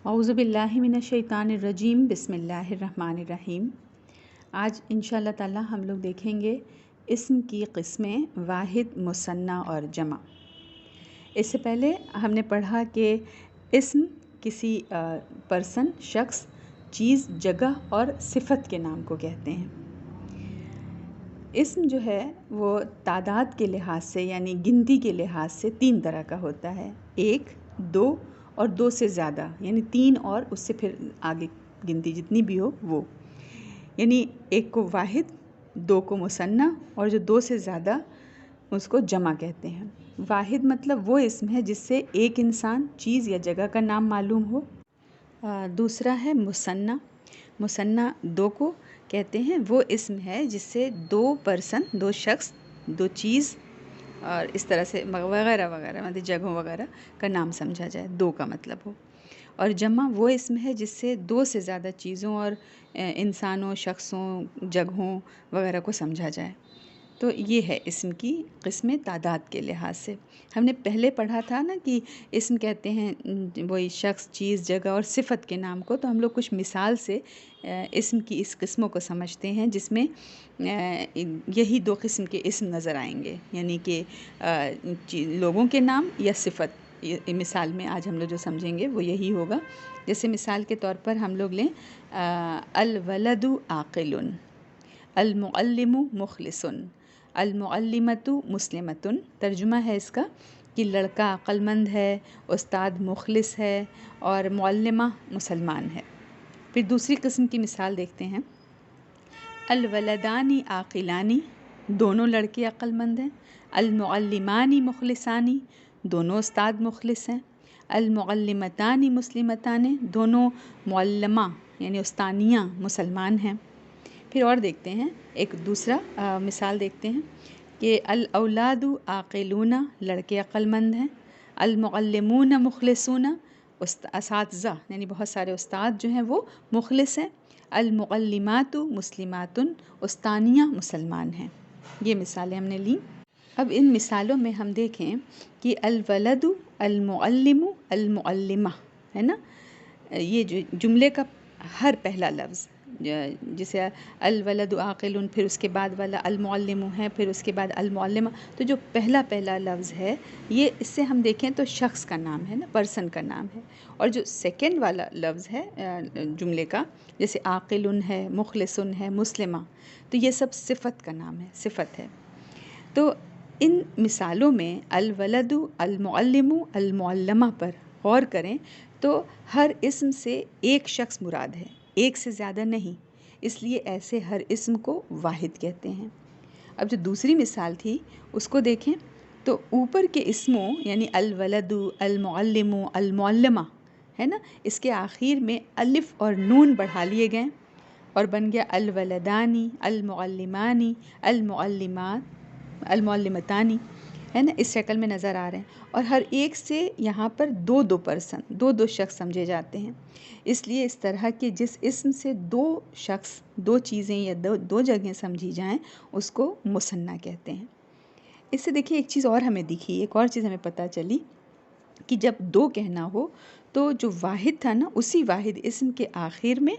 اعوذ باللہ من الشیطان الرجیم بسم اللہ الرحمن الرحیم۔ آج انشاءاللہ تعالی ہم لوگ دیکھیں گے اسم کی قسمیں واحد، مثنیٰ اور جمع۔ اس سے پہلے ہم نے پڑھا کہ اسم کسی پرسن، شخص، چیز، جگہ اور صفت کے نام کو کہتے ہیں۔ اسم جو ہے وہ تعداد کے لحاظ سے یعنی گنتی کے لحاظ سے تین طرح کا ہوتا ہے: ایک، دو اور دو سے زیادہ، یعنی تین اور اس سے پھر آگے گنتی جتنی بھی ہو وہ، یعنی ایک کو واحد، دو کو مثنیٰ اور جو دو سے زیادہ اس کو جمع کہتے ہیں۔ واحد مطلب وہ اسم ہے جس سے ایک انسان، چیز یا جگہ کا نام معلوم ہو۔ دوسرا ہے مثنیٰ۔ مثنیٰ دو کو کہتے ہیں، وہ اسم ہے جس سے دو پرسن، دو شخص، دو چیز اور اس طرح سے وغیرہ وغیرہ مطلب جگہوں وغیرہ کا نام سمجھا جائے، دو کا مطلب ہو۔ اور جمع وہ اسم ہے جس سے دو سے زیادہ چیزوں اور انسانوں، شخصوں، جگہوں وغیرہ کو سمجھا جائے۔ تو یہ ہے اسم کی قسمیں تعداد کے لحاظ سے۔ ہم نے پہلے پڑھا تھا نا کہ اسم کہتے ہیں وہی شخص، چیز، جگہ اور صفت کے نام کو، تو ہم لوگ کچھ مثال سے اسم کی اس قسموں کو سمجھتے ہیں جس میں یہی دو قسم کے اسم نظر آئیں گے، یعنی کہ لوگوں کے نام یا صفت۔ مثال میں آج ہم لوگ جو سمجھیں گے وہ یہی ہوگا۔ جیسے مثال کے طور پر ہم لوگ لیں الولد عاقل، المعلم مخلص، المعلمۃ مسلمۃ۔ ترجمہ ہے اس کا کہ لڑکا عقل مند ہے، استاد مخلص ہے اور معلمہ مسلمان ہے۔ پھر دوسری قسم کی مثال دیکھتے ہیں، الولدان عاقلان، دونوں لڑکے عقل مند ہیں، المعلمان مخلصان، دونوں استاد مخلص ہیں، المعلمتان مسلمتان، دونوں معلمہ یعنی استانیاں مسلمان ہیں۔ پھر اور دیکھتے ہیں ایک دوسرا مثال دیکھتے ہیں کہ الاولاد عاقلون، لڑکے عقل مند ہیں، المعلمون مخلصون، اساتذہ یعنی بہت سارے استاد جو ہیں وہ مخلص ہیں، المعلمات مسلمات، استانیاں مسلمان ہیں۔ یہ مثالیں ہم نے لیں۔ اب ان مثالوں میں ہم دیکھیں کہ الولد، المعلم، المعلمہ ہے نا، یہ جو جملے کا ہر پہلا لفظ جسے الولد عاقل، پھر اس کے بعد والا المعلم ہے، پھر اس کے بعد المعلمہ، تو جو پہلا لفظ ہے یہ اس سے ہم دیکھیں تو شخص کا نام ہے نا، پرسن کا نام ہے۔ اور جو سیکنڈ والا لفظ ہے جملے کا، جیسے عاقل ہے، مخلص ہے، مسلمہ، تو یہ سب صفت کا نام ہے، صفت ہے۔ تو ان مثالوں میں الولد، المعلم، المعلمہ پر غور کریں تو ہر اسم سے ایک شخص مراد ہے، ایک سے زیادہ نہیں، اس لیے ایسے ہر اسم کو واحد کہتے ہیں۔ اب جو دوسری مثال تھی اس کو دیکھیں تو اوپر کے اسموں یعنی الولد، المعلم، المعلمہ ہے نا، اس کے آخر میں الف اور نون بڑھا لیے گئے اور بن گیا الولدانی، المعلمانی، المعلمات، المعلمتانی، ہے نا، اس شکل میں نظر آ رہے ہیں۔ اور ہر ایک سے یہاں پر دو دو پرسن، دو دو شخص سمجھے جاتے ہیں، اس لیے اس طرح کے جس اسم سے دو شخص، دو چیزیں یا دو جگہیں سمجھی جائیں اس کو مثنیٰ کہتے ہیں۔ اس سے دیکھیے ایک چیز اور ہمیں دکھی، ایک اور چیز ہمیں پتہ چلی کہ جب دو کہنا ہو تو جو واحد تھا نا، اسی واحد اسم کے آخر میں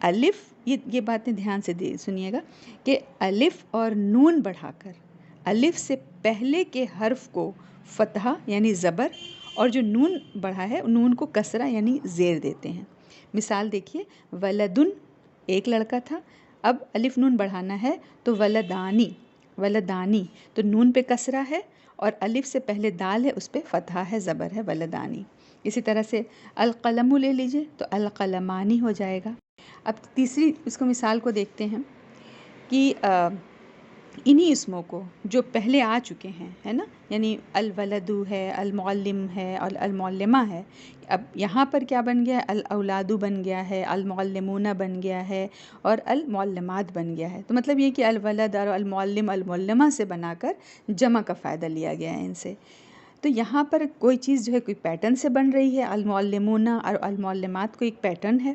الف، یہ باتیں دھیان سے سنیے گا کہ الف اور نون بڑھا کر الف سے پہلے کے حرف کو فتحہ یعنی زبر، اور جو نون بڑھا ہے نون کو کسرہ یعنی زیر دیتے ہیں۔ مثال دیکھیے، ولدن ایک لڑکا تھا، اب الف نون بڑھانا ہے تو ولدانی، ولدانی، تو نون پہ کسرہ ہے اور الف سے پہلے دال ہے اس پہ فتحہ ہے، زبر ہے، ولدانی۔ اسی طرح سے القلم لے لیجئے تو القلمانی ہو جائے گا۔ اب تیسری اس کو مثال کو دیکھتے ہیں کہ انہی اسموں کو جو پہلے آ چکے ہیں، ہے نا، یعنی الولد ہے، المعلم ہے اور المعلمہ ہے، اب یہاں پر کیا بن گیا ہے؟ الاولاد بن گیا ہے، المعلمون بن گیا ہے اور المعلمات بن گیا ہے۔ تو مطلب یہ کہ الولد اور المعلم، المعلمہ سے بنا کر جمع کا فائدہ لیا گیا ہے ان سے۔ تو یہاں پر کوئی چیز جو ہے کوئی پیٹرن سے بن رہی ہے، المعلمون اور المعلمات کو ایک پیٹرن ہے،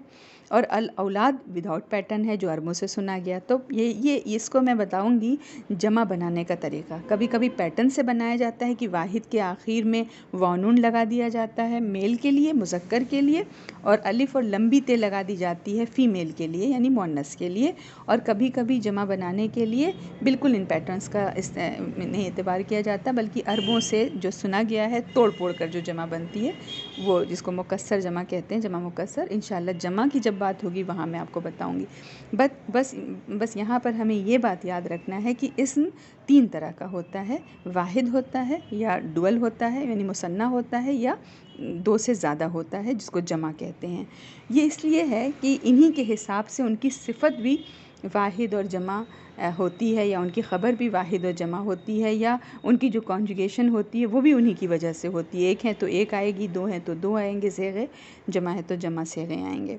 اور الاولاد وداؤٹ پیٹرن ہے جو عربوں سے سنا گیا. تو یہ اس کو میں بتاؤں گی جمع بنانے کا طریقہ. کبھی کبھی پیٹرن سے بنایا جاتا ہے کہ واحد کے آخر میں وانون لگا دیا جاتا ہے میل کے لیے، مذکر کے لیے، اور الف اور لمبی تے لگا دی جاتی ہے فیمیل کے لیے یعنی مؤنث کے لیے. اور کبھی کبھی جمع بنانے کے لیے بالکل ان پیٹرنز کا نہیں اعتبار کیا جاتا، بلکہ عربوں سے جو سنا گیا ہے توڑ پھوڑ کر جو جمع بنتی ہے وہ جس کو مکسر جمع کہتے ہیں، جمع مکسر. انشاءاللہ جمع کی جب بات ہوگی وہاں میں آپ کو بتاؤں گی. بس یہاں پر ہمیں یہ بات یاد رکھنا ہے کہ اسم 3 طرح کا ہوتا ہے، واحد ہوتا ہے یا ڈوئل ہوتا ہے یعنی مثنیٰ ہوتا ہے، یا 2 سے زیادہ ہوتا ہے جس کو جمع کہتے ہیں. یہ اس لیے ہے کہ انہی کے حساب سے ان کی صفت بھی واحد اور جمع ہوتی ہے، یا ان کی خبر بھی واحد اور جمع ہوتی ہے، یا ان کی جو کانجوگیشن ہوتی ہے وہ بھی انہی کی وجہ سے ہوتی ہے. ایک ہیں تو ایک آئے گی، 2 ہیں تو 2 آئیں گے صیغے، جمع ہے تو جمع صیغے آئیں گے.